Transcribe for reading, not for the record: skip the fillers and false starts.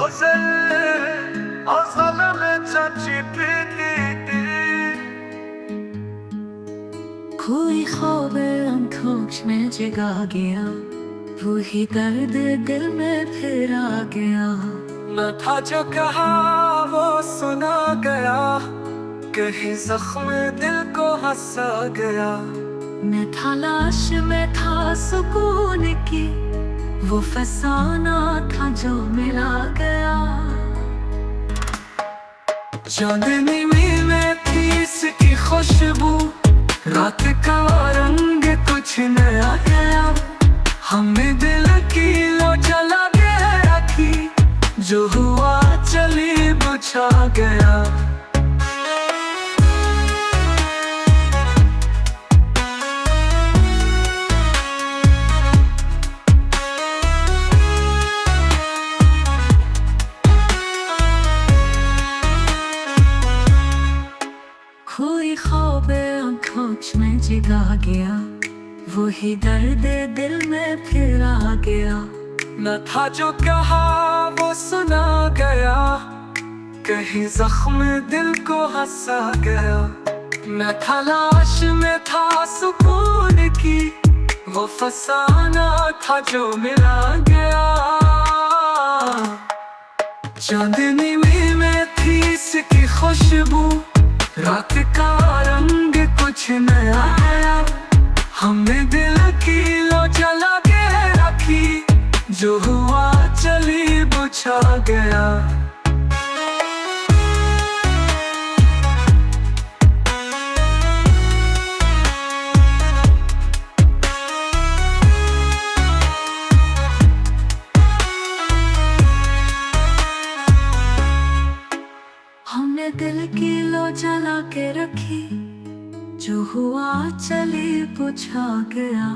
गजल अज़ल में चची पीती कोई ख्वाब आंखों में जगा गया, वही दर्द दिल में फिर आ गया। न था जो कहा वो सुना गया, कहीं जख्म दिल को हंसा गया। मैं था लाश में था सुकून की, वो फसाना था जो मिला गया। चांदनी में थी इसकी खुशबू, रात का रंग कुछ नया गया। हमें दिल की लो जला के रखी, जो हुआ चली बुझा गया। कोई ख्वाब आंखों में जगा गया, वही दर्द दिल में फिर आ गया। न था जो कहा वो सुना गया, कहीं जख्म दिल को हंसा गया। मैं था लाश में था सुकून की, वो फसाना था जो मिला गया। चांदनी में थी इसकी खुशबू, रात का रंग कुछ नया आया। हमने दिल की लो जला के रखी, जो हुआ चली बुझा गया। हमने दिल की लो जला के रखी, जो हुआ चली बुझा गया।